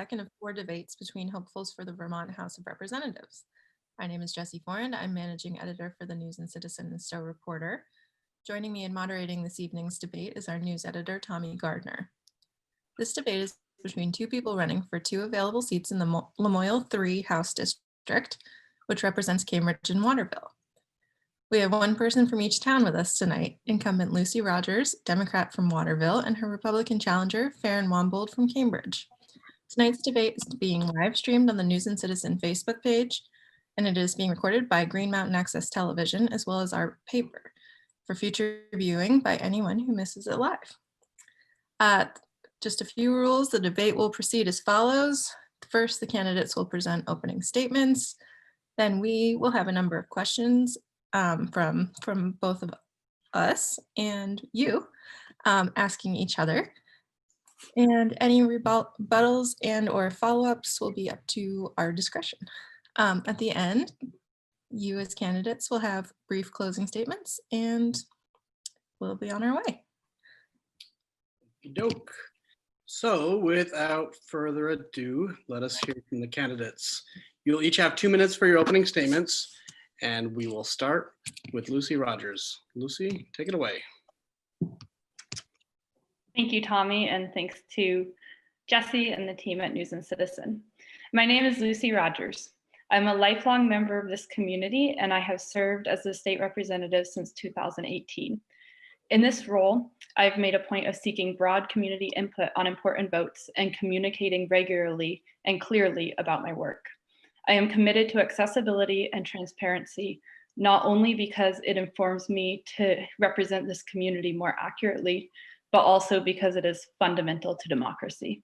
second of 4 debates between hopefuls for the Vermont House of Representatives. My name is Jessie Forand. I'm managing editor for the News and Citizen and Stowe Reporter. Joining me in moderating this evening's debate is our news editor, Tommy Gardner. This debate is between 2 people running for 2 available seats in the Lamoille-3 House District, which represents Cambridge and Waterville. We have 1 person from each town with us tonight, incumbent Lucy Rogers, Democrat from Waterville, and her Republican challenger, Ferron Wambold from Cambridge. Tonight's debate is being live streamed on the News and Citizen Facebook page, and it is being recorded by Green Mountain Access Television, as well as our paper, for future viewing by anyone who misses it live. Just a few rules. The debate will proceed as follows. First, the candidates will present opening statements. Then we will have a number of questions from both of us and you, asking each other. And any rebuttals and or follow-ups will be up to our discretion. At the end, you as candidates will have brief closing statements and we'll be on our way. Doke. So without further ado, let us hear from the candidates. You'll each have 2 minutes for your opening statements, and we will start with Lucy Rogers. Lucy, take it away. Thank you, Tommy, and thanks to Jessie and the team at News and Citizen. My name is Lucy Rogers. I'm a lifelong member of this community, and I have served as the state representative since 2018. In this role, I've made a point of seeking broad community input on important votes and communicating regularly and clearly about my work. I am committed to accessibility and transparency, not only because it informs me to represent this community more accurately, but also because it is fundamental to democracy.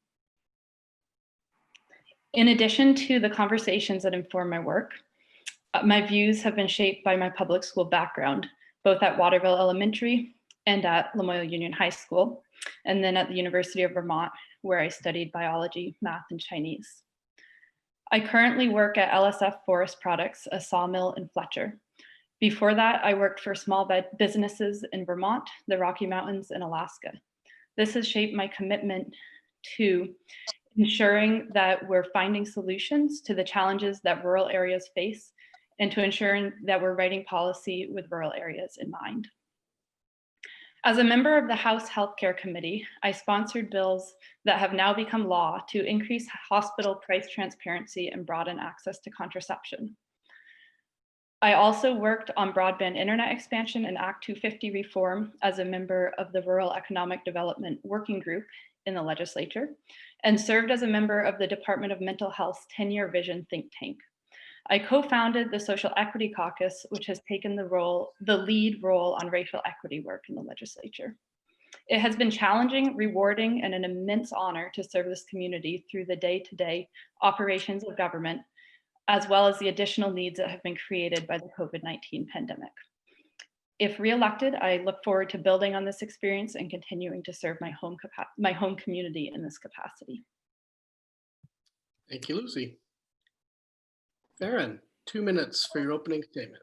In addition to the conversations that inform my work, my views have been shaped by my public school background, both at Waterville Elementary and at Lamoille Union High School, and then at the University of Vermont, where I studied biology, math, and Chinese. I currently work at LSF Forest Products, a sawmill in Fletcher. Before that, I worked for small businesses in Vermont, the Rocky Mountains, and Alaska. This has shaped my commitment to ensuring that we're finding solutions to the challenges that rural areas face and to ensuring that we're writing policy with rural areas in mind. As a member of the House Healthcare Committee, I sponsored bills that have now become law to increase hospital price transparency and broaden access to contraception. I also worked on broadband internet expansion and Act 250 reform as a member of the Rural Economic Development Working Group in the legislature, and served as a member of the Department of Mental Health's 10-year vision think tank. I co-founded the Social Equity Caucus, which has taken the lead role on racial equity work in the legislature. It has been challenging, rewarding, and an immense honor to serve this community through the day-to-day operations of government, as well as the additional needs that have been created by the COVID-19 pandemic. If reelected, I look forward to building on this experience and continuing to serve my home community in this capacity. Thank you, Lucy. Ferron, 2 minutes for your opening statement.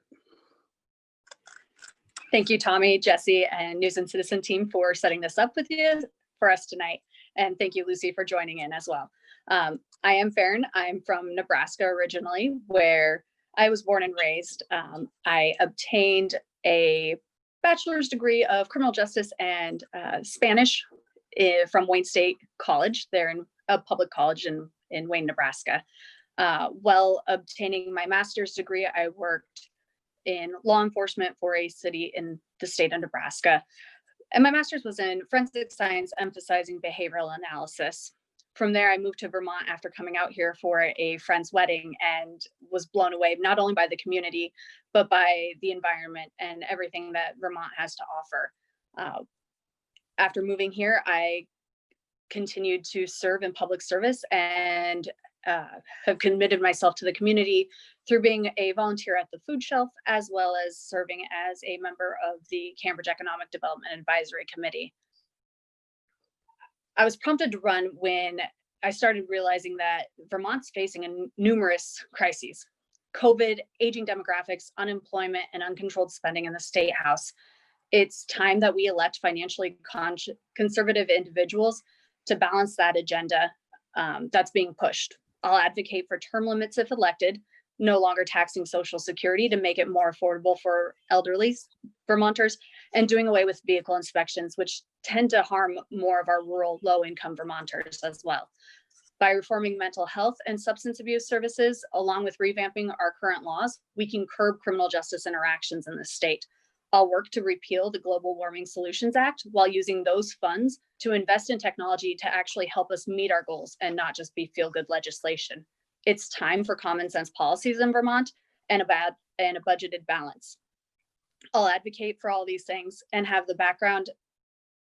Thank you, Tommy, Jessie, and News and Citizen team for setting this up with you for us tonight. And thank you, Lucy, for joining in as well. I am Ferron. I'm from Nebraska originally, where I was born and raised. I obtained a bachelor's degree of criminal justice and Spanish from Wayne State College. They're in a public college in Wayne, Nebraska. While obtaining my master's degree, I worked in law enforcement for a city in the state of Nebraska. And my master's was in forensic science, emphasizing behavioral analysis. From there, I moved to Vermont after coming out here for a friend's wedding and was blown away, not only by the community, but by the environment and everything that Vermont has to offer. After moving here, I continued to serve in public service and have committed myself to the community through being a volunteer at the food shelf, as well as serving as a member of the Cambridge Economic Development Advisory Committee. I was prompted to run when I started realizing that Vermont's facing numerous crises: COVID, aging demographics, unemployment, and uncontrolled spending in the state house. It's time that we elect financially conservative individuals to balance that agenda that's being pushed. I'll advocate for term limits if elected, no longer taxing Social Security to make it more affordable for elderly Vermonters, and doing away with vehicle inspections, which tend to harm more of our rural low-income Vermonters as well. By reforming mental health and substance abuse services, along with revamping our current laws, we can curb criminal justice interactions in the state. I'll work to repeal the Global Warming Solutions Act while using those funds to invest in technology to actually help us meet our goals and not just be feel-good legislation. It's time for common sense policies in Vermont and a budgeted balance. I'll advocate for all these things and have the background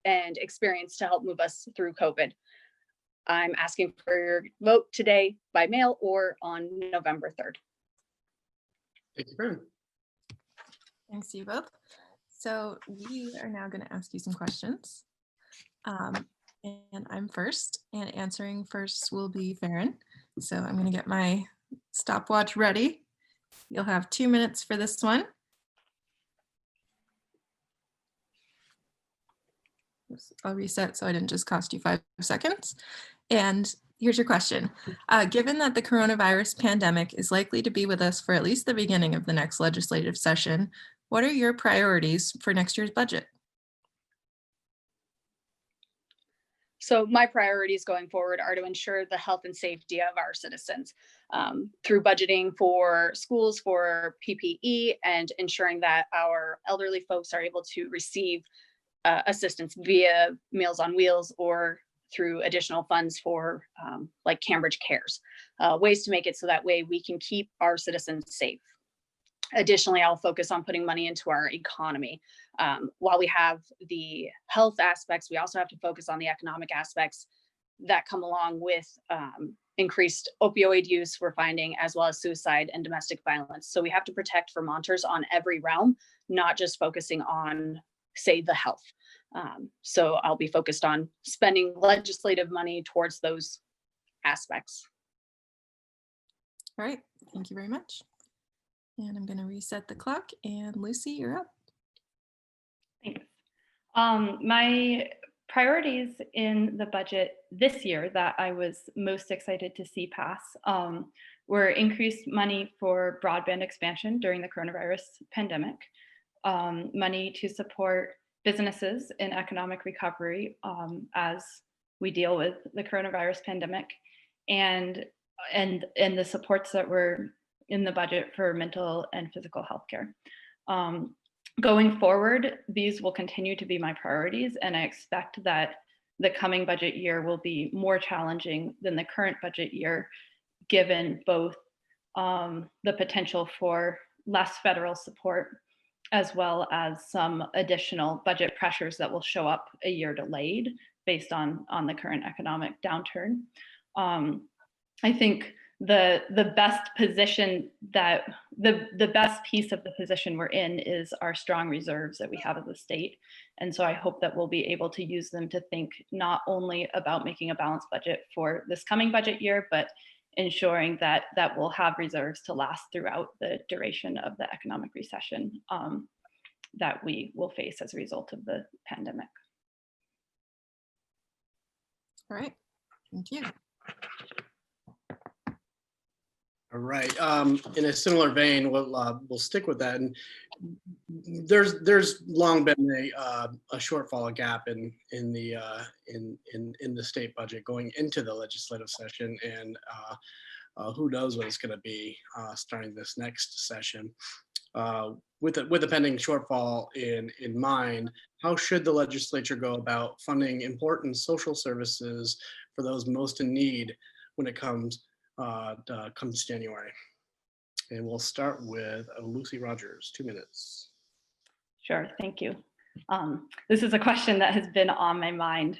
and experience to help move us through COVID. I'm asking for your vote today by mail or on November 3rd. Thank you, Ferron. Thanks to you both. So we are now going to ask you some questions. And I'm first, and answering first will be Ferron. So I'm going to get my stopwatch ready. You'll have 2 minutes for this one. I'll reset so I didn't just cost you 5 seconds. And here's your question. Given that the coronavirus pandemic is likely to be with us for at least the beginning of the next legislative session, what are your priorities for next year's budget? So my priorities going forward are to ensure the health and safety of our citizens through budgeting for schools, for PPE, and ensuring that our elderly folks are able to receive assistance via Meals on Wheels or through additional funds for like Cambridge Cares, ways to make it so that way we can keep our citizens safe. Additionally, I'll focus on putting money into our economy. While we have the health aspects, we also have to focus on the economic aspects that come along with increased opioid use we're finding, as well as suicide and domestic violence. So we have to protect Vermonters on every realm, not just focusing on, say, the health. So I'll be focused on spending legislative money towards those aspects. All right, thank you very much. And I'm going to reset the clock, and Lucy, you're up. Thanks. My priorities in the budget this year that I was most excited to see pass were increased money for broadband expansion during the coronavirus pandemic, money to support businesses in economic recovery as we deal with the coronavirus pandemic, and the supports that were in the budget for mental and physical health care. Going forward, these will continue to be my priorities, and I expect that the coming budget year will be more challenging than the current budget year, given both the potential for less federal support, as well as some additional budget pressures that will show up a year delayed based on the current economic downturn. I think the best position that the best piece of the position we're in is our strong reserves that we have as a state. And so I hope that we'll be able to use them to think not only about making a balanced budget for this coming budget year, but ensuring that we'll have reserves to last throughout the duration of the economic recession that we will face as a result of the pandemic. All right, thank you. All right. In a similar vein, we'll stick with that. And there's long been a shortfall, a gap in the state budget going into the legislative session, and who knows what it's going to be starting this next session. With the pending shortfall in mind, how should the legislature go about funding important social services for those most in need when it comes January? And we'll start with Lucy Rogers, 2 minutes. Sure, thank you. This is a question that has been on my mind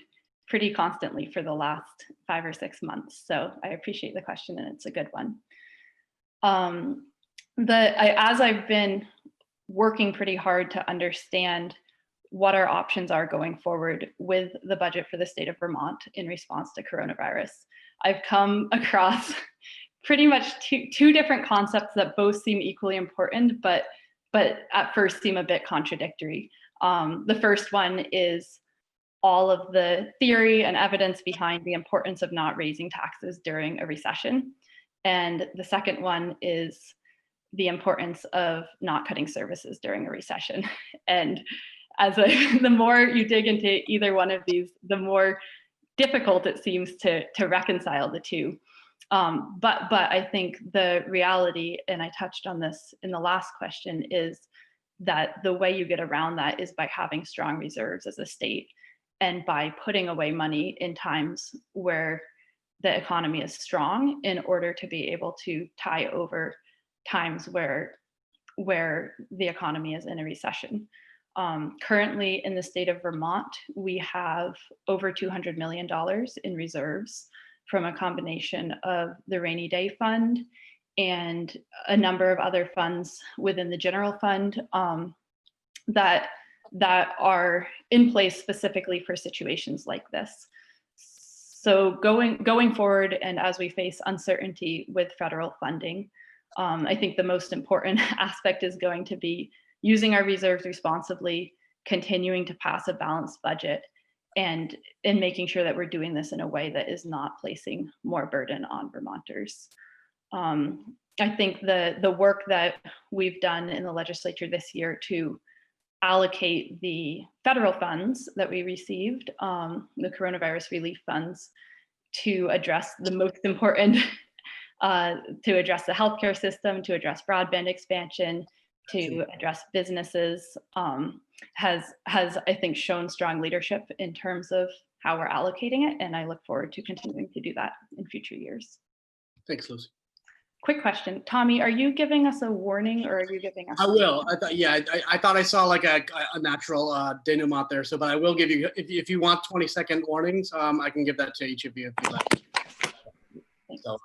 pretty constantly for the last 5 or 6 months. So I appreciate the question, and it's a good one. As I've been working pretty hard to understand what our options are going forward with the budget for the state of Vermont in response to coronavirus, I've come across pretty much two different concepts that both seem equally important, but at first seem a bit contradictory. The first one is all of the theory and evidence behind the importance of not raising taxes during a recession. And the second one is the importance of not cutting services during a recession. And the more you dig into either one of these, the more difficult it seems to reconcile the two. But I think the reality, and I touched on this in the last question, is that the way you get around that is by having strong reserves as a state and by putting away money in times where the economy is strong in order to be able to tie over times where the economy is in a recession. Currently in the state of Vermont, we have over $200 million in reserves from a combination of the rainy day fund and a number of other funds within the general fund that are in place specifically for situations like this. So going forward, and as we face uncertainty with federal funding, I think the most important aspect is going to be using our reserves responsibly, continuing to pass a balanced budget, and in making sure that we're doing this in a way that is not placing more burden on Vermonters. I think the work that we've done in the legislature this year to allocate the federal funds that we received, the coronavirus relief funds, to address the most important, to address the healthcare system, to address broadband expansion, to address businesses, has I think shown strong leadership in terms of how we're allocating it, and I look forward to continuing to do that in future years. Thanks, Lucy. Quick question, Tommy, are you giving us a warning or are you giving us? I will. I thought I saw like a natural denouement there. So, but I will give you, if you want 20-second warnings, I can give that to each of you if you like. So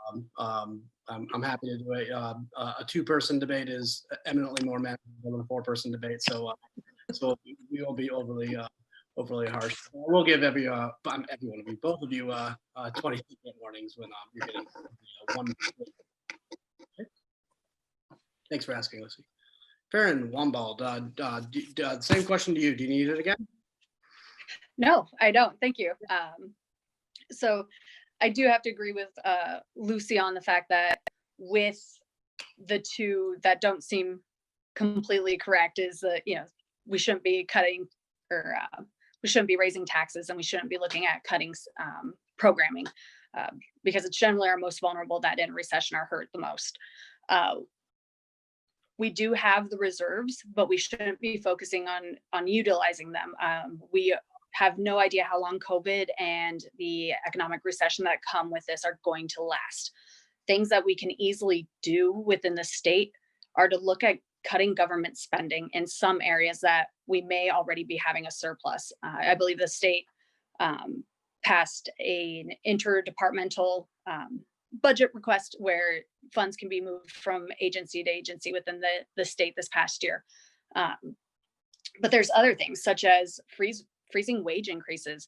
I'm happy to do it. A two-person debate is eminently more manageable than a four-person debate. So we won't be overly harsh. We'll give every one of you, both of you, 20-second warnings when you're getting one. Thanks for asking, Lucy. Ferron, Wambold, same question to you. Do you need it again? No, I don't. Thank you. So I do have to agree with Lucy on the fact that with the two that don't seem completely correct is that, we shouldn't be cutting or we shouldn't be raising taxes, and we shouldn't be looking at cutting programming because it's generally our most vulnerable that in recession are hurt the most. We do have the reserves, but we shouldn't be focusing on utilizing them. We have no idea how long COVID and the economic recession that come with this are going to last. Things that we can easily do within the state are to look at cutting government spending in some areas that we may already be having a surplus. I believe the state passed an interdepartmental budget request where funds can be moved from agency to agency within the state this past year. But there's other things such as freezing wage increases.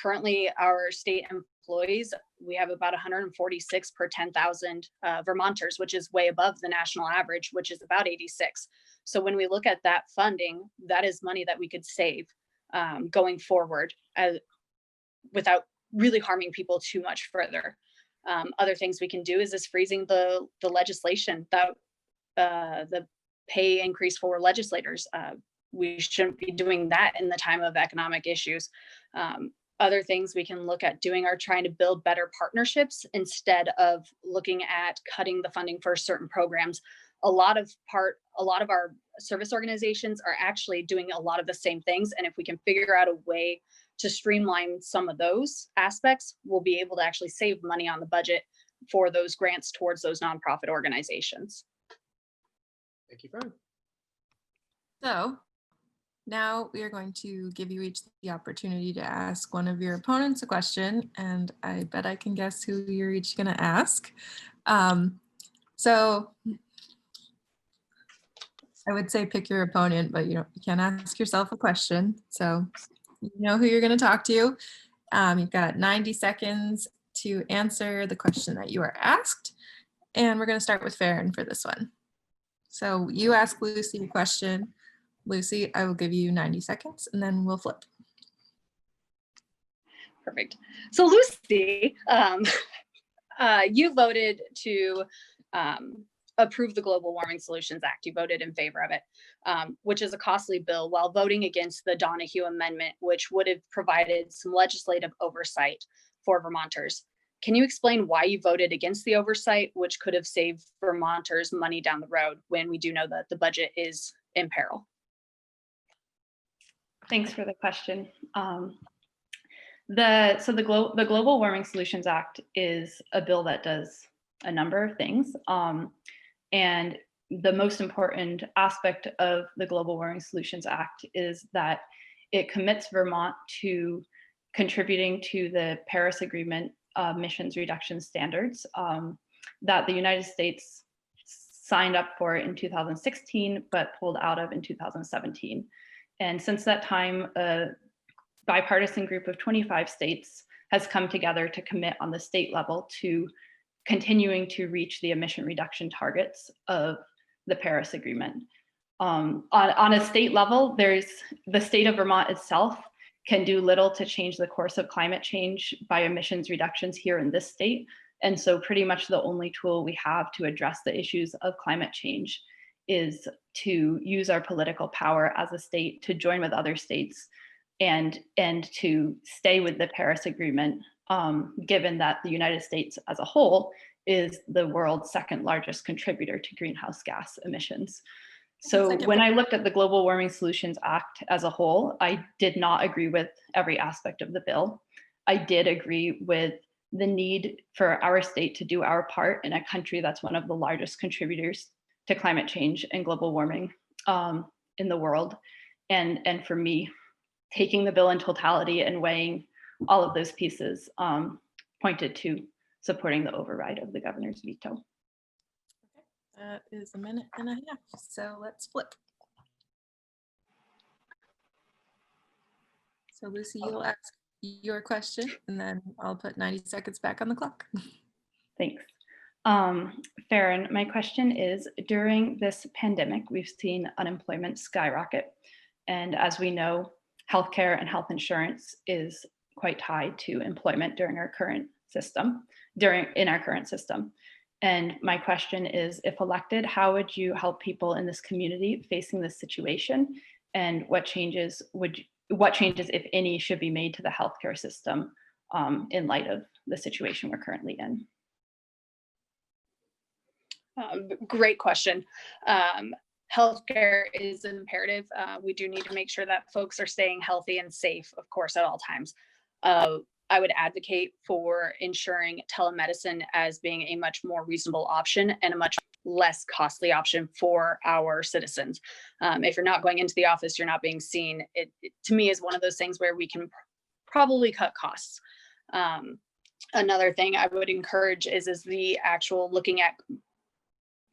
Currently our state employees, we have about 146 per 10,000 Vermonters, which is way above the national average, which is about 86. So when we look at that funding, that is money that we could save going forward without really harming people too much further. Other things we can do is freezing the legislation, that the pay increase for legislators. We shouldn't be doing that in the time of economic issues. Other things we can look at doing are trying to build better partnerships instead of looking at cutting the funding for certain programs. A lot of our service organizations are actually doing a lot of the same things. And if we can figure out a way to streamline some of those aspects, we'll be able to actually save money on the budget for those grants towards those nonprofit organizations. Thank you, Ferron. So now we are going to give you each the opportunity to ask one of your opponents a question, and I bet I can guess who you're each going to ask. So I would say pick your opponent, but you can't ask yourself a question. So you know who you're going to talk to. You've got 90 seconds to answer the question that you are asked. And we're going to start with Ferron for this one. So you ask Lucy a question. Lucy, I will give you 90 seconds and then we'll flip. Perfect. So Lucy, you voted to approve the Global Warming Solutions Act. You voted in favor of it, which is a costly bill, while voting against the Donahue Amendment, which would have provided some legislative oversight for Vermonters. Can you explain why you voted against the oversight, which could have saved Vermonters money down the road when we do know that the budget is in peril? Thanks for the question. The Global Warming Solutions Act is a bill that does a number of things. And the most important aspect of the Global Warming Solutions Act is that it commits Vermont to contributing to the Paris Agreement emissions reduction standards that the United States signed up for in 2016, but pulled out of in 2017. And since that time, a bipartisan group of 25 states has come together to commit on the state level to continuing to reach the emission reduction targets of the Paris Agreement. On a state level, the state of Vermont itself can do little to change the course of climate change by emissions reductions here in this state. And so pretty much the only tool we have to address the issues of climate change is to use our political power as a state to join with other states and to stay with the Paris Agreement, given that the United States as a whole is the world's second largest contributor to greenhouse gas emissions. So when I looked at the Global Warming Solutions Act as a whole, I did not agree with every aspect of the bill. I did agree with the need for our state to do our part in a country that's one of the largest contributors to climate change and global warming in the world. And for me, taking the bill in totality and weighing all of those pieces pointed to supporting the override of the governor's veto. That is a minute and a half, so let's flip. So Lucy, you'll ask your question and then I'll put 90 seconds back on the clock. Thanks. Ferron, my question is, during this pandemic, we've seen unemployment skyrocket. And as we know, healthcare and health insurance is quite tied to employment during our current system, in our current system. And my question is, if elected, how would you help people in this community facing this situation? And what changes, if any, should be made to the healthcare system in light of the situation we're currently in? Great question. Healthcare is imperative. We do need to make sure that folks are staying healthy and safe, of course, at all times. I would advocate for ensuring telemedicine as being a much more reasonable option and a much less costly option for our citizens. If you're not going into the office, you're not being seen. It to me is one of those things where we can probably cut costs. Another thing I would encourage is the actual looking at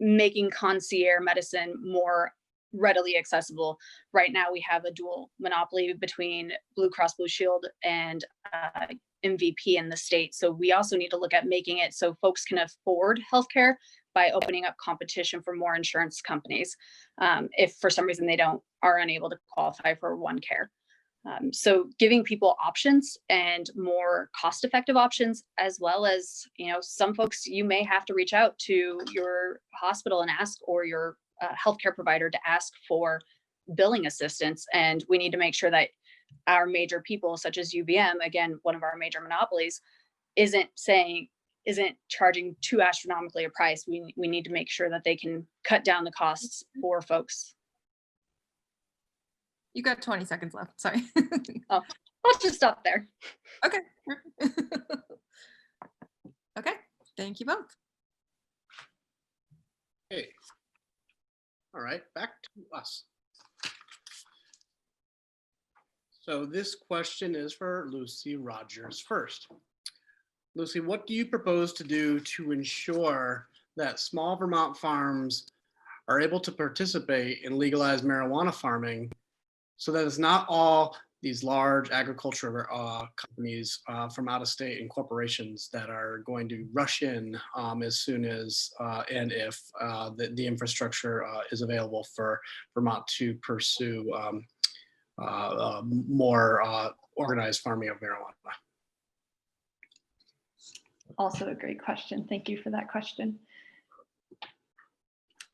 making concierge medicine more readily accessible. Right now, we have a dual monopoly between Blue Cross Blue Shield and MVP in the state. So we also need to look at making it so folks can afford healthcare by opening up competition for more insurance companies if for some reason they are unable to qualify for one care. So giving people options and more cost-effective options, as well as, some folks, you may have to reach out to your hospital and ask, or your healthcare provider to ask for billing assistance. And we need to make sure that our major people, such as UVM, again, one of our major monopolies, isn't charging too astronomically a price. We need to make sure that they can cut down the costs for folks. You got 20 seconds left, sorry. Oh, I'll just stop there. Okay. Okay, thank you both. Okay. All right, back to us. So this question is for Lucy Rogers first. Lucy, what do you propose to do to ensure that small Vermont farms are able to participate in legalized marijuana farming, so that it's not all these large agriculture companies from out of state and corporations that are going to rush in as soon as and if the infrastructure is available for Vermont to pursue more organized farming of marijuana? Also a great question. Thank you for that question.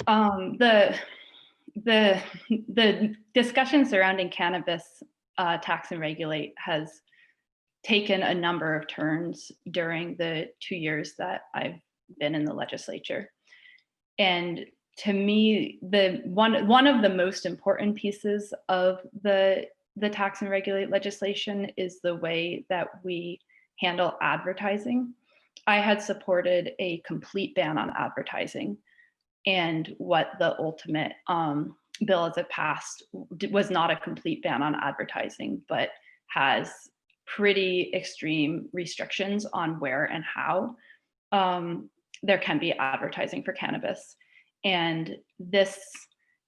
The discussion surrounding cannabis tax and regulate has taken a number of turns during the 2 years that I've been in the legislature. And to me, one of the most important pieces of the tax and regulate legislation is the way that we handle advertising. I had supported a complete ban on advertising, and what the ultimate bill as it passed was not a complete ban on advertising, but has pretty extreme restrictions on where and how there can be advertising for cannabis. And this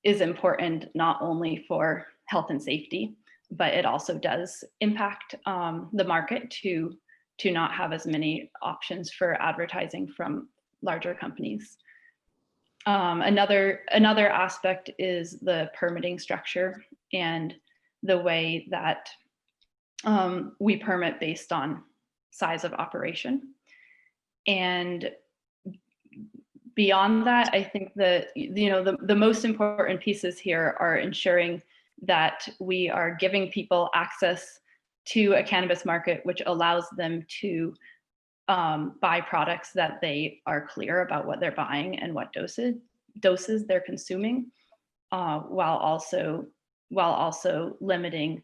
is important not only for health and safety, but it also does impact the market to not have as many options for advertising from larger companies. Another aspect is the permitting structure and the way that we permit based on size of operation. And beyond that, I think that the most important pieces here are ensuring that we are giving people access to a cannabis market, which allows them to buy products that they are clear about what they're buying and what doses they're consuming, while also limiting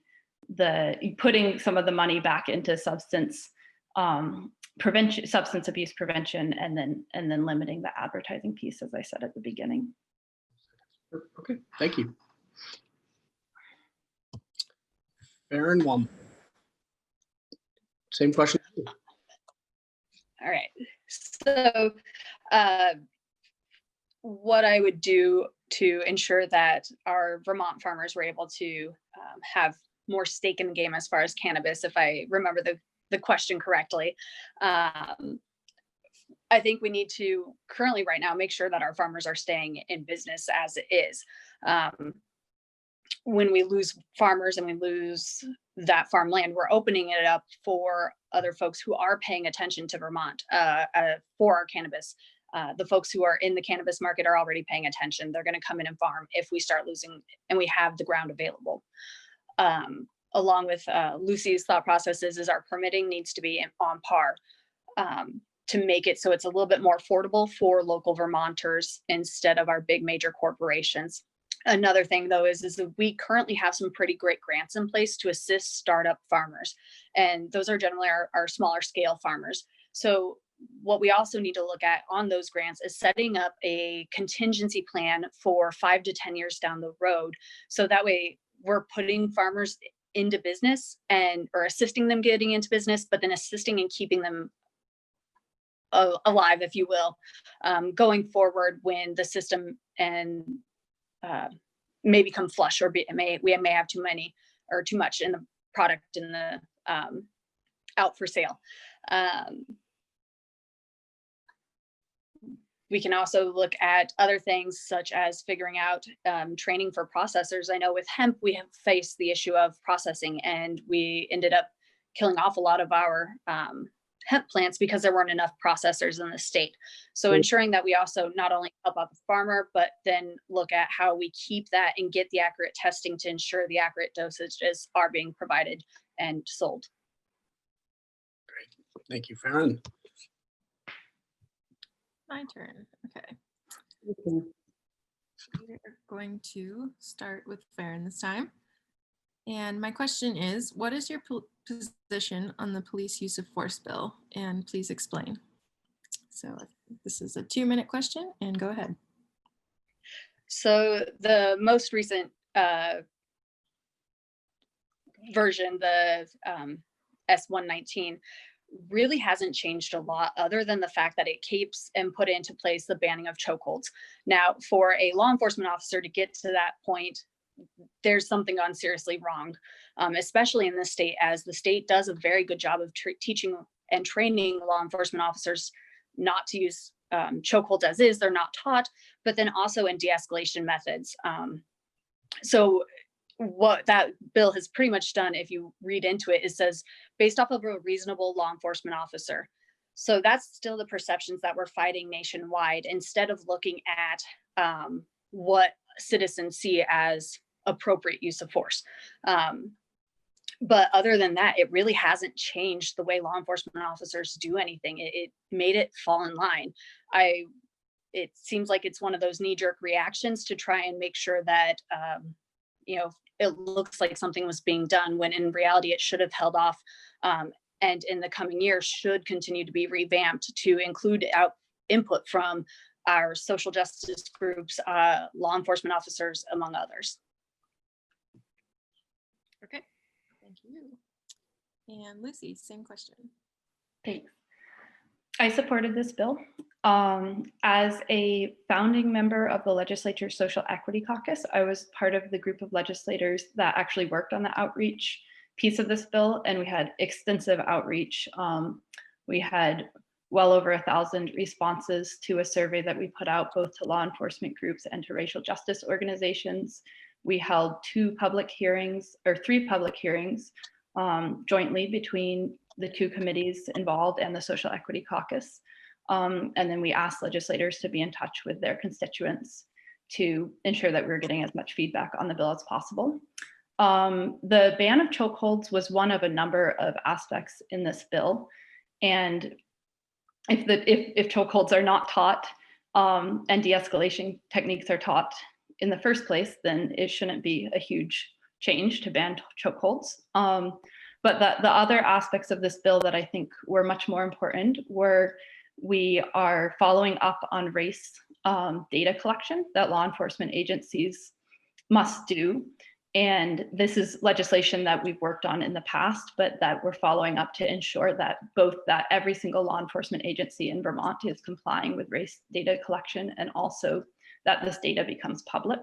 putting some of the money back into substance abuse prevention, and then limiting the advertising piece, as I said at the beginning. Okay, thank you. Ferron, Wambold. Same question. All right. So what I would do to ensure that our Vermont farmers were able to have more stake in the game as far as cannabis, if I remember the question correctly, I think we need to currently right now make sure that our farmers are staying in business as it is. When we lose farmers and we lose that farmland, we're opening it up for other folks who are paying attention to Vermont for our cannabis. The folks who are in the cannabis market are already paying attention. They're going to come in and farm if we start losing and we have the ground available. Along with Lucy's thought processes is our permitting needs to be on par to make it so it's a little bit more affordable for local Vermonters instead of our big major corporations. Another thing though is that we currently have some pretty great grants in place to assist startup farmers. And those are generally our smaller scale farmers. So what we also need to look at on those grants is setting up a contingency plan for 5 to 10 years down the road. So that way we're putting farmers into business or assisting them getting into business, but then assisting and keeping them alive, if you will, going forward when the system and may become flush, or we may have too many or too much in the product in the out for sale. We can also look at other things such as figuring out training for processors. I know with hemp, we have faced the issue of processing, and we ended up killing off a lot of our hemp plants because there weren't enough processors in the state. So ensuring that we also not only help out the farmer, but then look at how we keep that and get the accurate testing to ensure the accurate dosages are being provided and sold. Great, thank you, Ferron. My turn. Okay. We're going to start with Ferron this time. And my question is, what is your position on the police use of force bill? And please explain. So this is a 2-minute question, and go ahead. So the most recent version, the S119, really hasn't changed a lot other than the fact that it keeps and put into place the banning of chokeholds. Now, for a law enforcement officer to get to that point, there's something gone seriously wrong, especially in this state, as the state does a very good job of teaching and training law enforcement officers not to use chokeholds as is. They're not taught, but then also in de-escalation methods. So what that bill has pretty much done, if you read into it, it says based off of a reasonable law enforcement officer. So that's still the perceptions that we're fighting nationwide, instead of looking at what citizens see as appropriate use of force. But other than that, it really hasn't changed the way law enforcement officers do anything. It made it fall in line. It seems like it's one of those knee-jerk reactions to try and make sure that it looks like something was being done, when in reality it should have held off, and in the coming years should continue to be revamped to include input from our social justice groups, law enforcement officers, among others. Okay, thank you. And Lucy, same question. Thanks. I supported this bill. As a founding member of the Legislature's Social Equity Caucus, I was part of the group of legislators that actually worked on the outreach piece of this bill, and we had extensive outreach. We had well over 1,000 responses to a survey that we put out both to law enforcement groups and to racial justice organizations. We held 3 public hearings jointly between the 2 committees involved and the Social Equity Caucus. And then we asked legislators to be in touch with their constituents to ensure that we were getting as much feedback on the bill as possible. The ban of chokeholds was one of a number of aspects in this bill. And if chokeholds are not taught and de-escalation techniques are taught in the first place, then it shouldn't be a huge change to ban chokeholds. But the other aspects of this bill that I think were much more important were we are following up on race data collection that law enforcement agencies must do. And this is legislation that we've worked on in the past, but that we're following up to ensure that every single law enforcement agency in Vermont is complying with race data collection, and also that this data becomes public.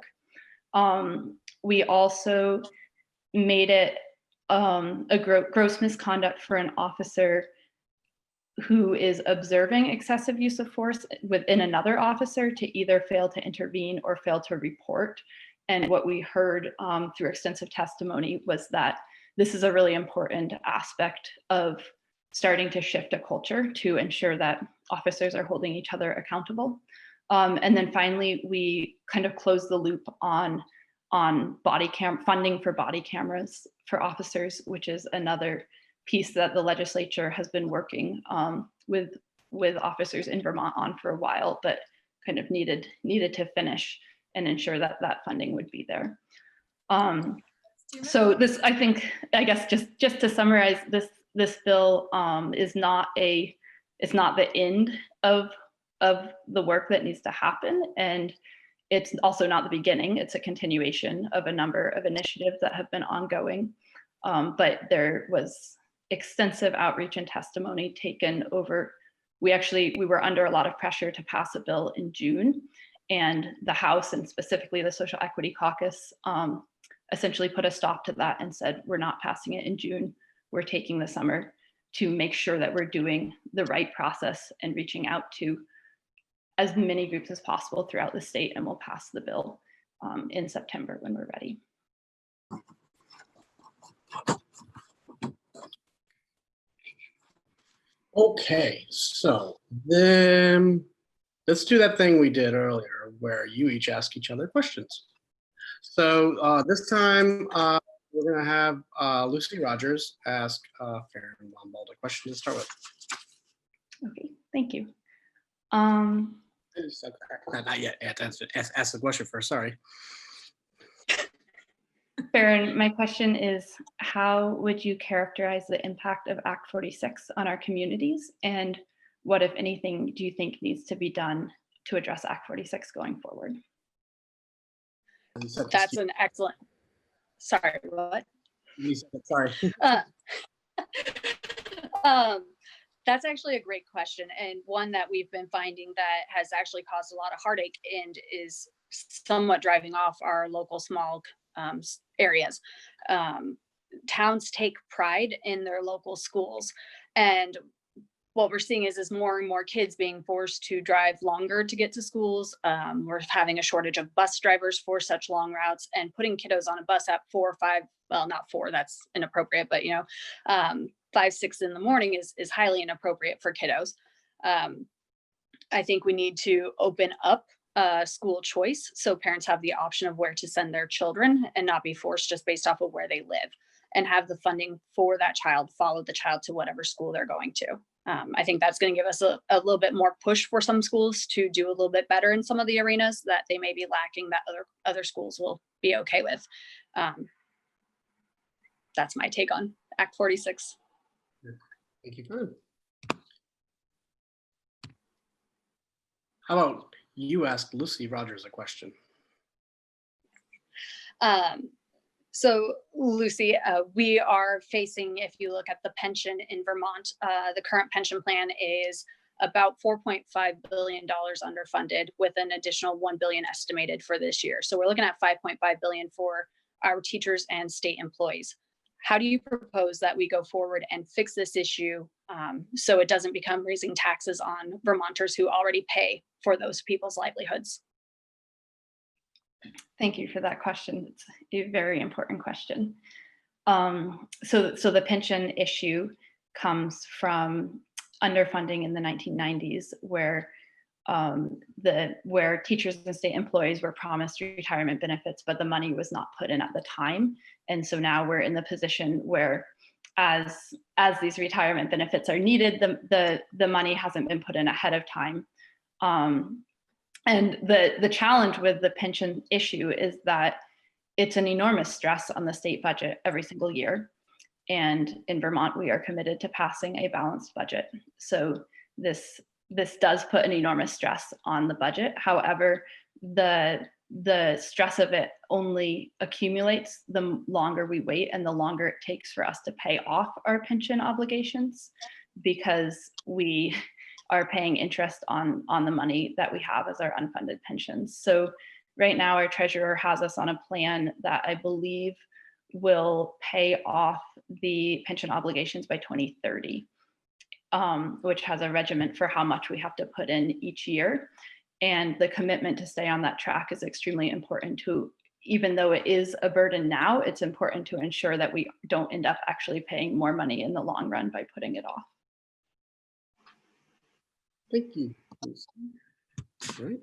We also made it a gross misconduct for an officer who is observing excessive use of force within another officer to either fail to intervene or fail to report. And what we heard through extensive testimony was that this is a really important aspect of starting to shift a culture to ensure that officers are holding each other accountable. And then finally, we kind of closed the loop on funding for body cameras for officers, which is another piece that the legislature has been working with officers in Vermont on for a while, but kind of needed to finish and ensure that that funding would be there. So this, I guess, just to summarize, this bill is not the end of the work that needs to happen, and it's also not the beginning. It's a continuation of a number of initiatives that have been ongoing, but there was extensive outreach and testimony taken over. We were under a lot of pressure to pass a bill in June, and the House, and specifically the Social Equity Caucus, essentially put a stop to that and said, we're not passing it in June. We're taking the summer to make sure that we're doing the right process and reaching out to as many groups as possible throughout the state, and we'll pass the bill in September when we're ready. Okay, so then let's do that thing we did earlier where you each ask each other questions. So this time we're gonna have Lucy Rogers ask Ferron and Wambold a question to start with. Okay, thank you. Not yet. Ask the question first. Sorry. Ferron, my question is, how would you characterize the impact of Act 46 on our communities? And what, if anything, do you think needs to be done to address Act 46 going forward? That's an excellent, sorry, what? Sorry. That's actually a great question, and one that we've been finding that has actually caused a lot of heartache and is somewhat driving off our local small areas. Towns take pride in their local schools, and what we're seeing is more and more kids being forced to drive longer to get to schools. We're having a shortage of bus drivers for such long routes, and putting kiddos on a bus at 4 or 5, well, not 4, that's inappropriate, but 5, 6 in the morning is highly inappropriate for kiddos. I think we need to open up school choice so parents have the option of where to send their children and not be forced just based off of where they live, and have the funding for that child follow the child to whatever school they're going to. I think that's going to give us a little bit more push for some schools to do a little bit better in some of the arenas that they may be lacking that other schools will be okay with. That's my take on Act 46. Thank you, Fern. How about you ask Lucy Rogers a question? So Lucy, we are facing, if you look at the pension in Vermont, the current pension plan is about $4.5 billion underfunded with an additional $1 billion estimated for this year. So we're looking at $5.5 billion for our teachers and state employees. How do you propose that we go forward and fix this issue so it doesn't become raising taxes on Vermonters who already pay for those people's livelihoods? Thank you for that question. It's a very important question. So the pension issue comes from underfunding in the 1990s, where teachers and state employees were promised retirement benefits, but the money was not put in at the time. And so now we're in the position where as these retirement benefits are needed, the money hasn't been put in ahead of time. And the challenge with the pension issue is that it's an enormous stress on the state budget every single year. And in Vermont, we are committed to passing a balanced budget. So this does put an enormous stress on the budget. However, the stress of it only accumulates the longer we wait and the longer it takes for us to pay off our pension obligations, because we are paying interest on the money that we have as our unfunded pensions. So right now, our treasurer has us on a plan that I believe will pay off the pension obligations by 2030, which has a regiment for how much we have to put in each year. And the commitment to stay on that track is extremely important to, even though it is a burden now, it's important to ensure that we don't end up actually paying more money in the long run by putting it off. Thank you. All right.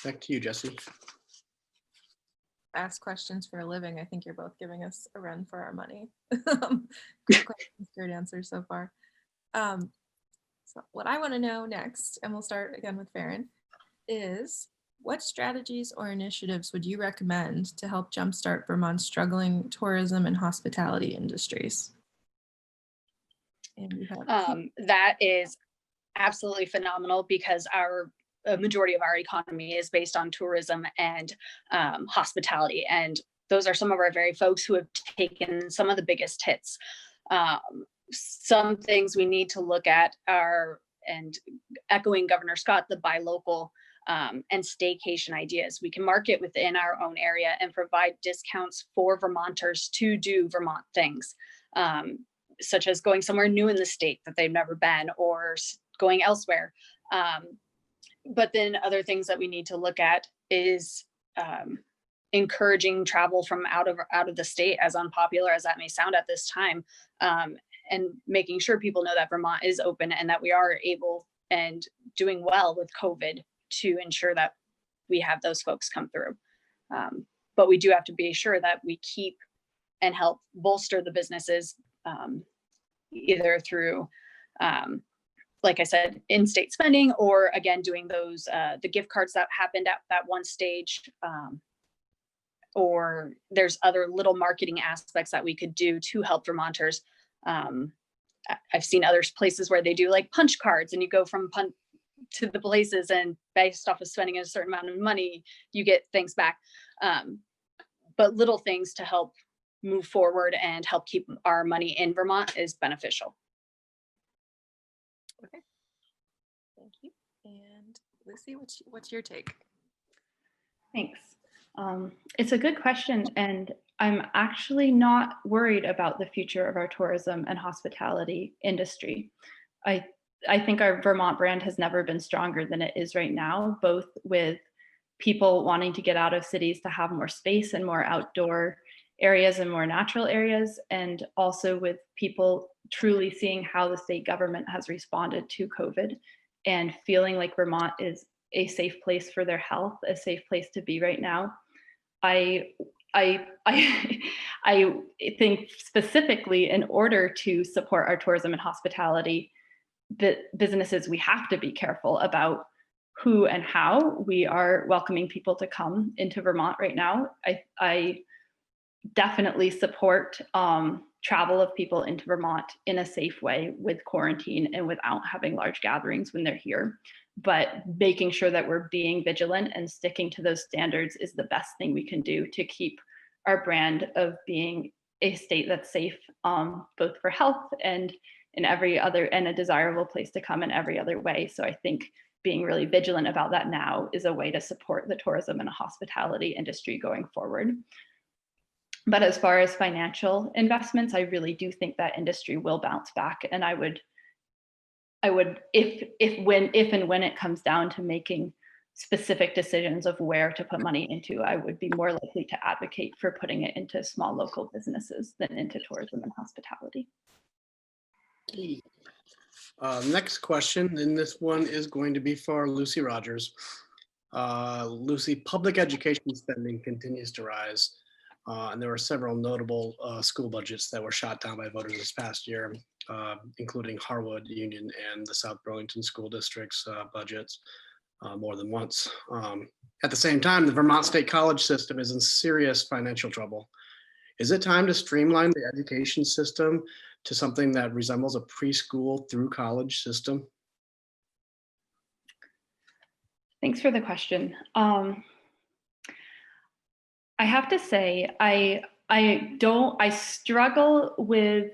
Back to you, Jesse. Ask questions for a living. I think you're both giving us a run for our money. Great questions, great answers so far. So what I want to know next, and we'll start again with Ferron, is what strategies or initiatives would you recommend to help jumpstart Vermont's struggling tourism and hospitality industries? And you have that is absolutely phenomenal, because a majority of our economy is based on tourism and hospitality. And those are some of our very folks who have taken some of the biggest hits. Some things we need to look at are, and echoing Governor Scott, the buy local and staycation ideas. We can market within our own area and provide discounts for Vermonters to do Vermont things, such as going somewhere new in the state that they've never been, or going elsewhere. But then other things that we need to look at is encouraging travel from out of the state, as unpopular as that may sound at this time, and making sure people know that Vermont is open and that we are able and doing well with COVID to ensure that we have those folks come through. But we do have to be sure that we keep and help bolster the businesses, either through like I said, in-state spending, or again, doing those, the gift cards that happened at that one stage, or there's other little marketing aspects that we could do to help Vermonters. I've seen other places where they do like punch cards, and you go from punch to the places, and based off of spending a certain amount of money, you get things back. But little things to help move forward and help keep our money in Vermont is beneficial. okay. Thank you. And Lucy, what's your take? Thanks. It's a good question, and I'm actually not worried about the future of our tourism and hospitality industry. I think our Vermont brand has never been stronger than it is right now, both with people wanting to get out of cities to have more space and more outdoor areas and more natural areas, and also with people truly seeing how the state government has responded to COVID and feeling like Vermont is a safe place for their health, a safe place to be right now. I think specifically in order to support our tourism and hospitality businesses, we have to be careful about who and how we are welcoming people to come into Vermont right now. I definitely support travel of people into Vermont in a safe way with quarantine and without having large gatherings when they're here. But making sure that we're being vigilant and sticking to those standards is the best thing we can do to keep our brand of being a state that's safe, both for health and in every other, and a desirable place to come in every other way. So I think being really vigilant about that now is a way to support the tourism and hospitality industry going forward. But as far as financial investments, I really do think that industry will bounce back. And I would, if and when it comes down to making specific decisions of where to put money into, I would be more likely to advocate for putting it into small local businesses than into tourism and hospitality. Next question, and this one is going to be for Lucy Rogers. Lucy, public education spending continues to rise. And there were several notable school budgets that were shot down by voters this past year, including Harwood, Union, and the South Burlington School District's budgets more than once. At the same time, the Vermont State College system is in serious financial trouble. Is it time to streamline the education system to something that resembles a preschool through college system? Thanks for the question. I have to say, I struggle with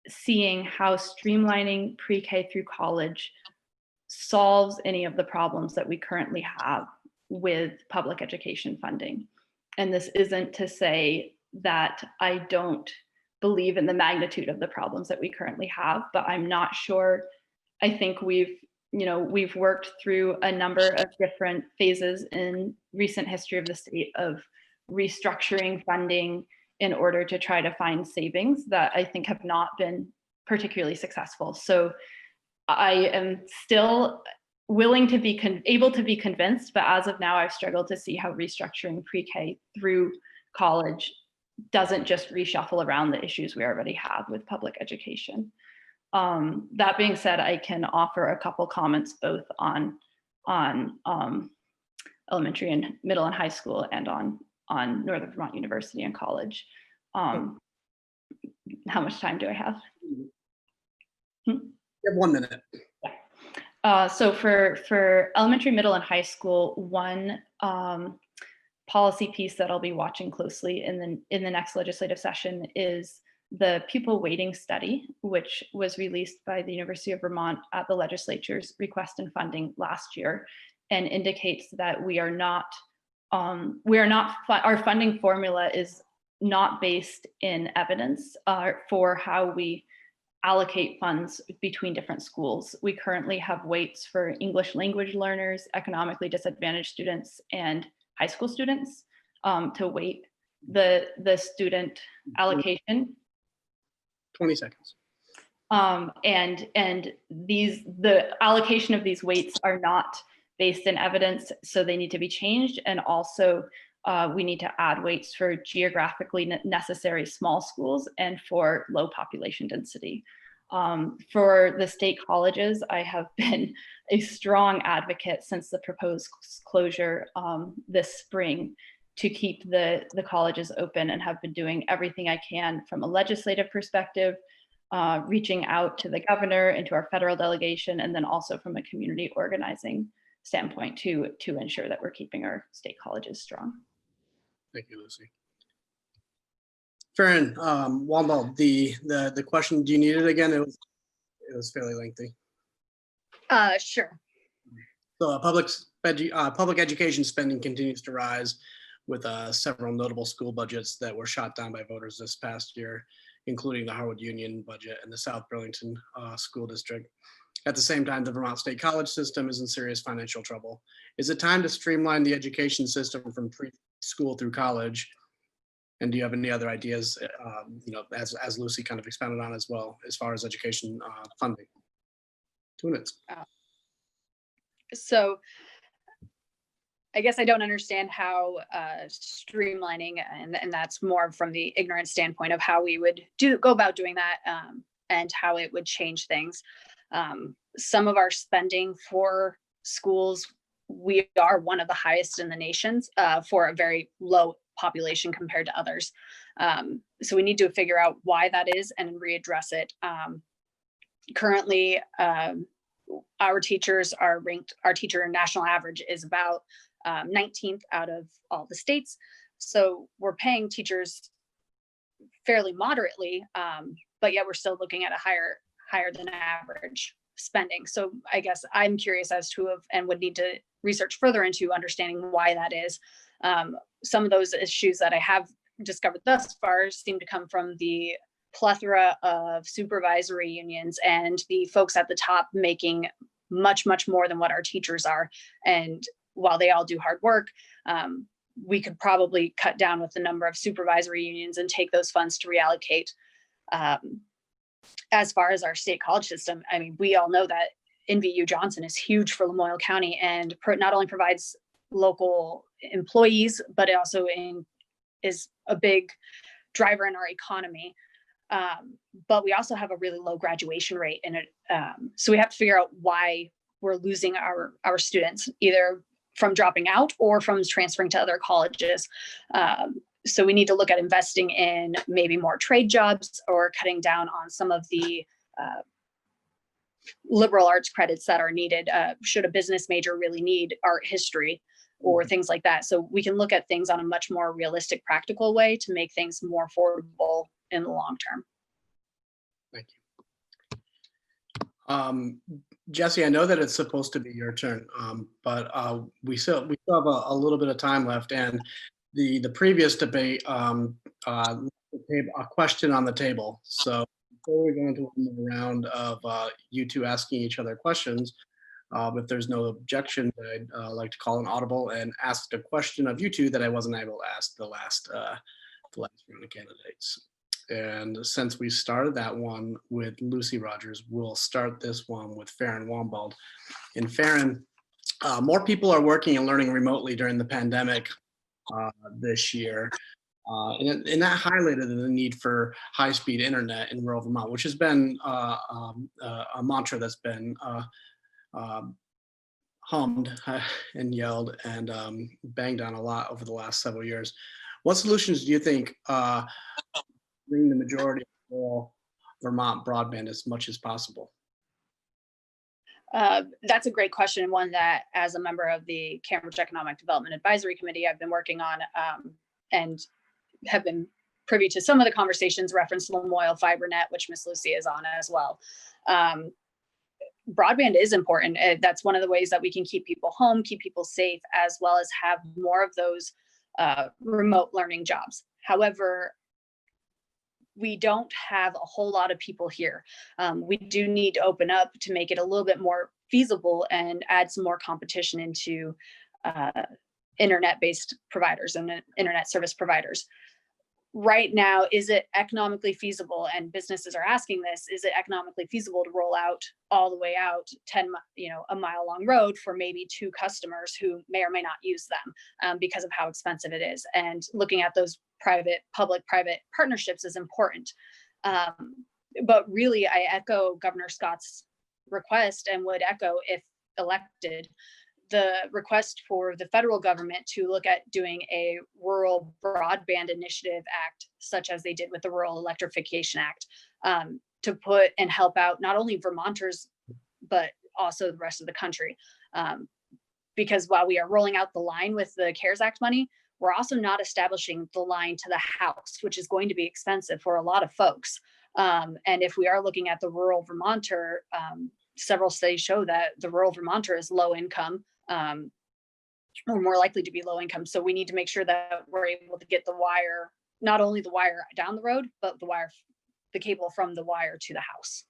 seeing how streamlining pre-K through college solves any of the problems that we currently have with public education funding. And this isn't to say that I don't believe in the magnitude of the problems that we currently have, but I'm not sure. I think we've worked through a number of different phases in recent history of the state of restructuring funding in order to try to find savings that I think have not been particularly successful. So I am still willing to be able to be convinced, but as of now, I've struggled to see how restructuring pre-K through college doesn't just reshuffle around the issues we already have with public education. That being said, I can offer a couple comments both on elementary and middle and high school and on Northern Vermont University and college. How much time do I have? You have 1 minute. So for elementary, middle, and high school, one policy piece that I'll be watching closely in the next legislative session is the pupil weighting study, which was released by the University of Vermont at the legislature's request and funding last year, and indicates that our funding formula is not based in evidence for how we allocate funds between different schools. We currently have weights for English language learners, economically disadvantaged students, and high school students to weight the student allocation. 20 seconds. And the allocation of these weights are not based in evidence, so they need to be changed. And also we need to add weights for geographically necessary small schools and for low population density. For the state colleges, I have been a strong advocate since the proposed closure this spring to keep the colleges open, and have been doing everything I can from a legislative perspective, reaching out to the governor and to our federal delegation, and then also from a community organizing standpoint to ensure that we're keeping our state colleges strong. Thank you, Lucy. Ferron, Wambold, the question, do you need it again? It was fairly lengthy. Sure. So public education spending continues to rise with several notable school budgets that were shot down by voters this past year, including the Harwood Union budget and the South Burlington School District. At the same time, the Vermont State College system is in serious financial trouble. Is it time to streamline the education system from preschool through college? And do you have any other ideas, as Lucy kind of expanded on as well, as far as education funding? 2 minutes. So I guess I don't understand how streamlining, and that's more from the ignorant standpoint of how we would go about doing that, and how it would change things. Some of our spending for schools, we are one of the highest in the nations for a very low population compared to others. So we need to figure out why that is and readdress it. Currently, our teachers are ranked, our teacher national average is about 19th out of all the states. So we're paying teachers fairly moderately, but yet we're still looking at a higher than average spending. So I guess I'm curious as to, and would need to research further into understanding why that is. Some of those issues that I have discovered thus far seem to come from the plethora of supervisory unions and the folks at the top making much, much more than what our teachers are. And while they all do hard work, we could probably cut down with the number of supervisory unions and take those funds to reallocate. As far as our state college system, I mean, we all know that NVU Johnson is huge for Lamoille County and not only provides local employees, but it also is a big driver in our economy. But we also have a really low graduation rate, and so we have to figure out why we're losing our students, either from dropping out or from transferring to other colleges. So we need to look at investing in maybe more trade jobs or cutting down on some of the liberal arts credits that are needed. Should a business major really need art history or things like that? So we can look at things on a much more realistic, practical way to make things more affordable in the long term. Thank you. Jesse, I know that it's supposed to be your turn, but we still have a little bit of time left, and the previous debate, a question on the table. So before we go into a round of you two asking each other questions, if there's no objection, I'd like to call an audible and ask a question of you two that I wasn't able to ask the last round of candidates. And since we started that one with Lucy Rogers, we'll start this one with Ferron Wambold. And Ferron, more people are working and learning remotely during the pandemic this year. And that highlighted the need for high-speed internet in rural Vermont, which has been a mantra that's been hummed and yelled and banged on a lot over the last several years. What solutions do you think bring the majority of rural Vermont broadband as much as possible? That's a great question, and one that, as a member of the Cambridge Economic Development Advisory Committee, I've been working on and have been privy to some of the conversations referenced Lamoille FiberNet, which Miss Lucy is on as well. Broadband is important. That's one of the ways that we can keep people home, keep people safe, as well as have more of those remote learning jobs. However, we don't have a whole lot of people here. We do need to open up to make it a little bit more feasible and add some more competition into internet-based providers and internet service providers. Right now, is it economically feasible? And businesses are asking this, is it economically feasible to roll out all the way out a mile long road for maybe 2 customers who may or may not use them because of how expensive it is? And looking at those public-private partnerships is important. But really, I echo Governor Scott's request and would echo, if elected, the request for the federal government to look at doing a rural broadband initiative act, such as they did with the Rural Electrification Act, to put and help out not only Vermonters, but also the rest of the country. Because while we are rolling out the line with the CARES Act money, we're also not establishing the line to the house, which is going to be expensive for a lot of folks. And if we are looking at the rural Vermonter, several studies show that the rural Vermonter is low income, or more likely to be low income. So we need to make sure that we're able to get the wire, not only the wire down the road, but the cable from the wire to the house.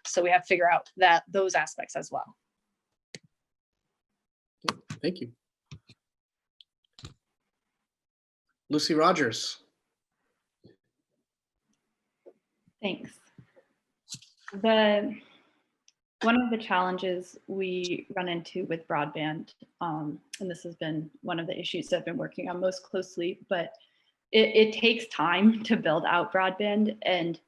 So we have to figure out those aspects as well. Thank you. Lucy Rogers. Thanks. One of the challenges we run into with broadband, and this has been one of the issues I've been working on most closely, but it takes time to build out broadband, and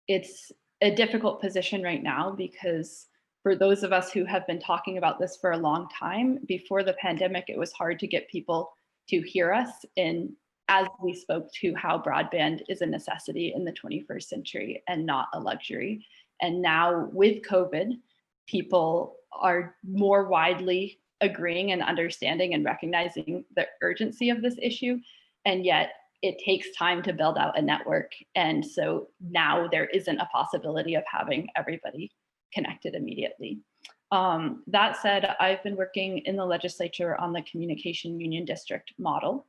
it's a difficult position right now because for those of us who have been talking about this for a long time, before the pandemic, it was hard to get people to hear us in as we spoke to how broadband is a necessity in the 21st century and not a luxury. And now with COVID, people are more widely agreeing and understanding and recognizing the urgency of this issue. And yet it takes time to build out a network. And so now there isn't a possibility of having everybody connected immediately. That said, I've been working in the legislature on the Communication Union District model,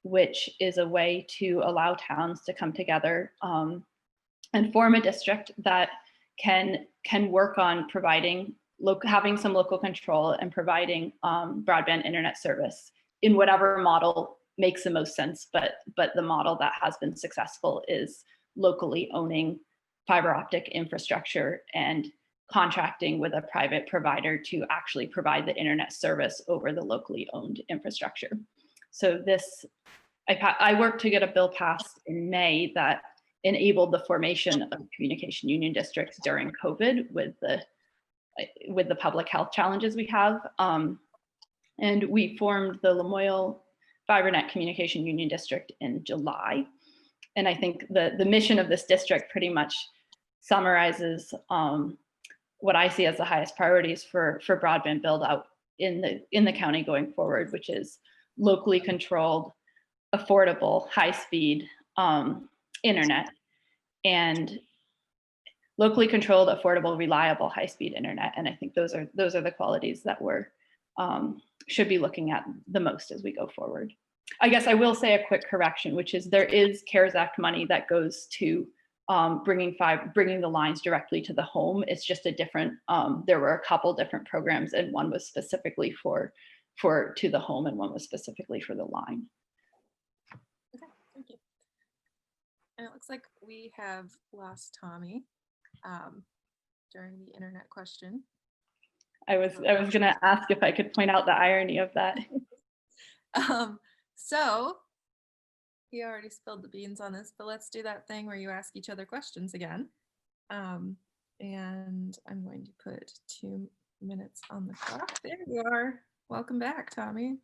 which is a way to allow towns to come together and form a district that can work on providing, having some local control and providing broadband internet service in whatever model makes the most sense. But the model that has been successful is locally owning fiber optic infrastructure and contracting with a private provider to actually provide the internet service over the locally owned infrastructure. So I worked to get a bill passed in May that enabled the formation of communication union districts during COVID with the public health challenges we have. And we formed the Lamoille FiberNet Communication Union District in July. And I think the mission of this district pretty much summarizes what I see as the highest priorities for broadband build out in the county going forward, which is locally controlled, affordable, high-speed internet, and locally controlled, affordable, reliable, high-speed internet. And I think those are the qualities that we're should be looking at the most as we go forward. I guess I will say a quick correction, which is there is CARES Act money that goes to bringing the lines directly to the home. It's just a different, there were a couple different programs, and one was specifically for to the home and one was specifically for the line. Okay, thank you. And it looks like we have lost Tommy during the internet question. I was gonna ask if I could point out the irony of that. So he already spilled the beans on this, but let's do that thing where you ask each other questions again. And I'm going to put 2 minutes on the clock. There you are. Welcome back, Tommy.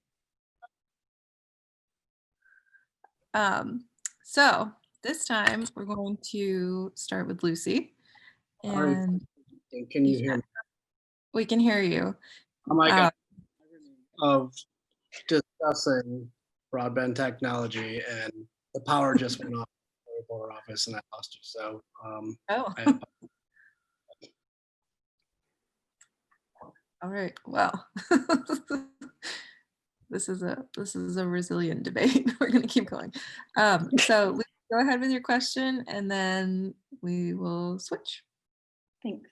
So this time we're going to start with Lucy. And can you hear me? We can hear you. Oh my God. Of discussing broadband technology, and the power just went off in the reporter office and I lost you. So all right. Well, this is a resilient debate. We're going to keep going. So go ahead with your question, and then we will switch. Thanks.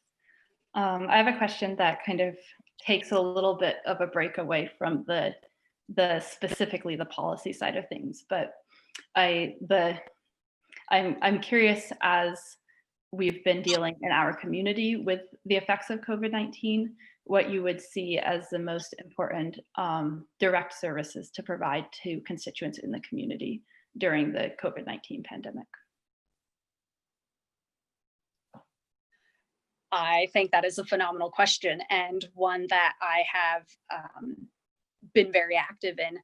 I have a question that kind of takes a little bit of a break away from the specifically the policy side of things, but I'm curious, as we've been dealing in our community with the effects of COVID-19, what you would see as the most important direct services to provide to constituents in the community during the COVID-19 pandemic. I think that is a phenomenal question, and one that I have been very active in.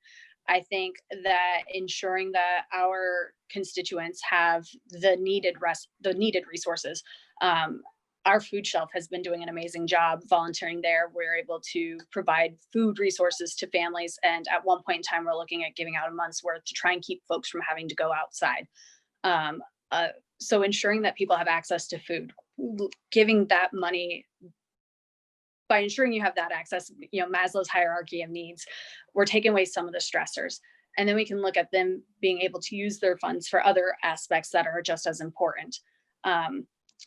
I think that ensuring that our constituents have the needed resources. Our food shelf has been doing an amazing job volunteering there. We're able to provide food resources to families, and at one point in time, we're looking at giving out a month's worth to try and keep folks from having to go outside. So ensuring that people have access to food, giving that money, by ensuring you have that access, Maslow's hierarchy of needs, we're taking away some of the stressors. And then we can look at them being able to use their funds for other aspects that are just as important.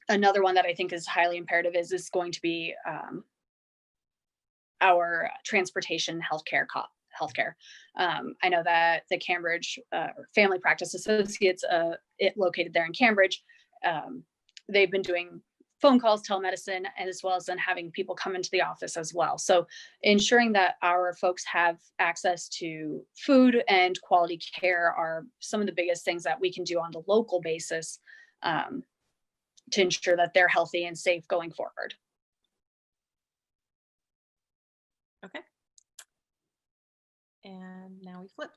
Another one that I think is highly imperative is going to be our transportation healthcare. I know that the Cambridge Family Practice Associates, it located there in Cambridge, they've been doing phone calls, telemedicine, and as well as then having people come into the office as well. So ensuring that our folks have access to food and quality care are some of the biggest things that we can do on the local basis to ensure that they're healthy and safe going forward. Okay. And now we flip.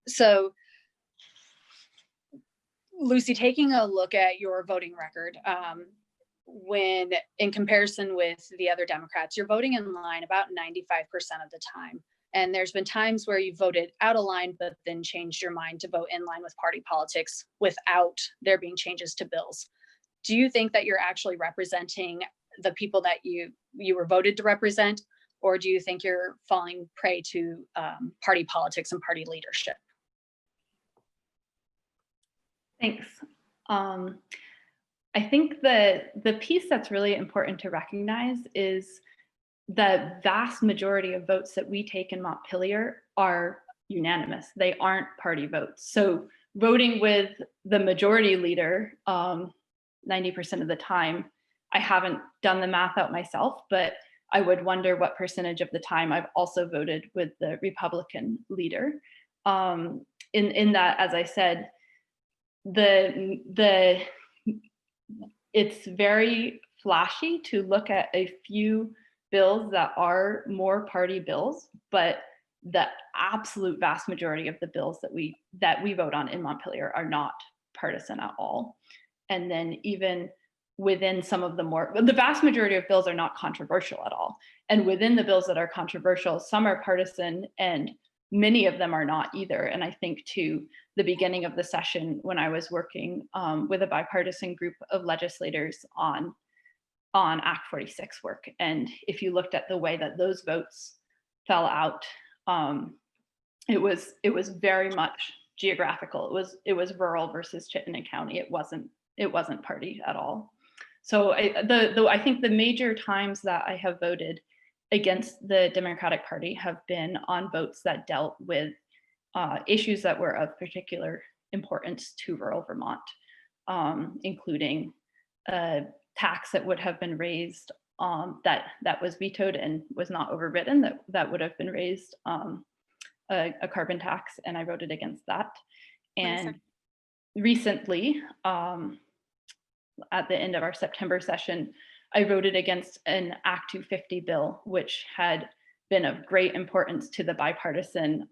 So Lucy, taking a look at your voting record, when in comparison with the other Democrats, you're voting in line about 95% of the time. And there's been times where you voted out of line, but then changed your mind to vote in line with party politics without there being changes to bills. Do you think that you're actually representing the people that you were voted to represent, or do you think you're falling prey to party politics and party leadership? Thanks. I think the piece that's really important to recognize is the vast majority of votes that we take in Montpelier are unanimous. They aren't party votes. So voting with the majority leader 90% of the time, I haven't done the math out myself, but I would wonder what percentage of the time I've also voted with the Republican leader. In that, as I said, it's very flashy to look at a few bills that are more party bills, but the absolute vast majority of the bills that we vote on in Montpelier are not partisan at all. And then even within some of the vast majority of bills are not controversial at all. And within the bills that are controversial, some are partisan and many of them are not either. And I think to the beginning of the session, when I was working with a bipartisan group of legislators on Act 46 work, and if you looked at the way that those votes fell out, it was very much geographical. It was rural versus Chittenden County. It wasn't party at all. So I think the major times that I have voted against the Democratic Party have been on votes that dealt with issues that were of particular importance to rural Vermont, including a tax that would have been raised that was vetoed and was not overridden, that would have been raised, a carbon tax, and I voted against that. And recently, at the end of our September session, I voted against an Act 250 bill, which had been of great importance to the bipartisan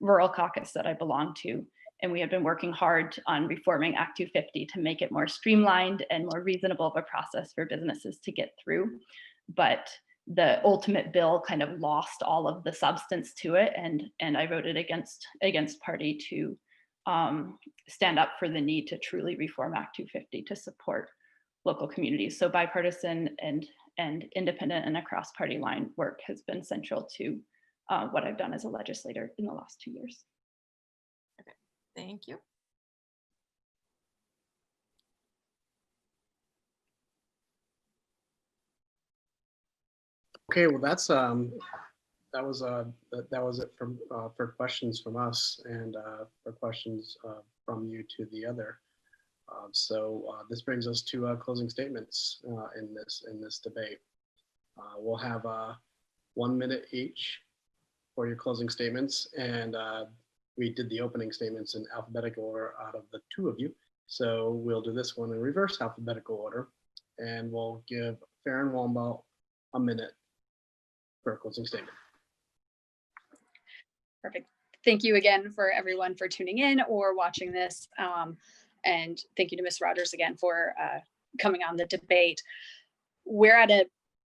rural caucus that I belong to. And we had been working hard on reforming Act 250 to make it more streamlined and more reasonable of a process for businesses to get through. But the ultimate bill kind of lost all of the substance to it. And I voted against party to stand up for the need to truly reform Act 250 to support local communities. So bipartisan and independent and across party line work has been central to what I've done as a legislator in the last 2 years. Okay, thank you. Okay, well, that was it for questions from us and for questions from you to the other. So this brings us to closing statements in this debate. We'll have 1 minute each for your closing statements, and we did the opening statements in alphabetical order out of the two of you. So we'll do this one in reverse alphabetical order, and we'll give Ferron Wambold a minute for a closing statement. Perfect. Thank you again for everyone for tuning in or watching this. And thank you to Ms. Rogers again for coming on the debate. We're at a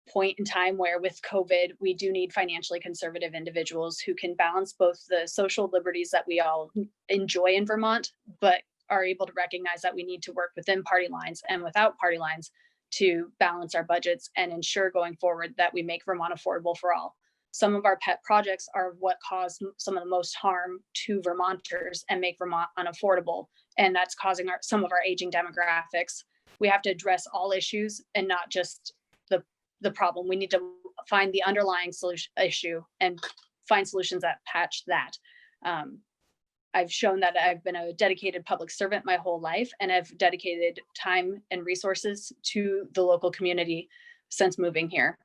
point in time where with COVID, we do need financially conservative individuals who can balance both the social liberties that we all enjoy in Vermont, but are able to recognize that we need to work within party lines and without party lines to balance our budgets and ensure going forward that we make Vermont affordable for all. Some of our pet projects are what cause some of the most harm to Vermonters and make Vermont unaffordable. And that's causing some of our aging demographics. We have to address all issues and not just the problem. We need to find the underlying issue and find solutions that patch that. I've shown that I've been a dedicated public servant my whole life, and I've dedicated time and resources to the local community since moving here.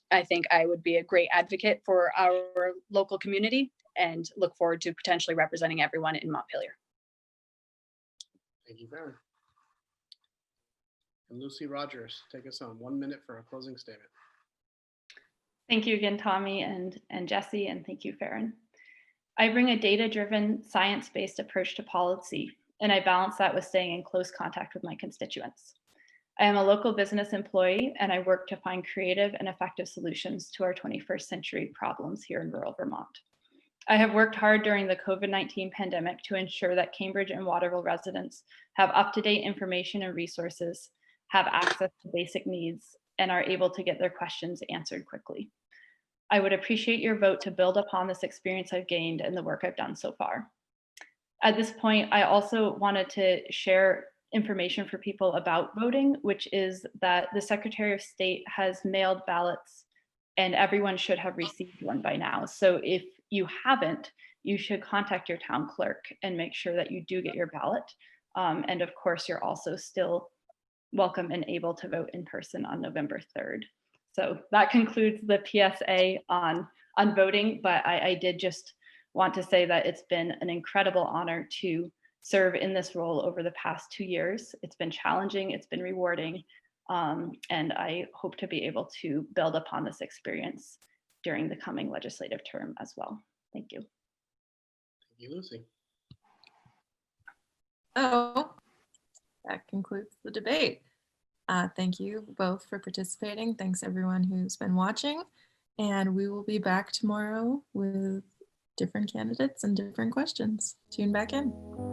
I think I would be a great advocate for our local community and look forward to potentially representing everyone in Montpelier. Thank you, Ferron. And Lucy Rogers, take us home. 1 minute for a closing statement. Thank you again, Tommy and Jesse, and thank you, Ferron. I bring a data-driven, science-based approach to policy, and I balance that with staying in close contact with my constituents. I am a local business employee, and I work to find creative and effective solutions to our 21st century problems here in rural Vermont. I have worked hard during the COVID-19 pandemic to ensure that Cambridge and Waterville residents have up-to-date information and resources, have access to basic needs, and are able to get their questions answered quickly. I would appreciate your vote to build upon this experience I've gained and the work I've done so far. At this point, I also wanted to share information for people about voting, which is that the Secretary of State has mailed ballots and everyone should have received one by now. So if you haven't, you should contact your town clerk and make sure that you do get your ballot. And of course, you're also still welcome and able to vote in person on November 3rd. So that concludes the PSA on voting, but I did just want to say that it's been an incredible honor to serve in this role over the past 2 years. It's been challenging, it's been rewarding, and I hope to be able to build upon this experience during the coming legislative term as well. Thank you. Thank you, Lucy. So that concludes the debate. Thank you both for participating. Thanks everyone who's been watching. And we will be back tomorrow with different candidates and different questions. Tune back in.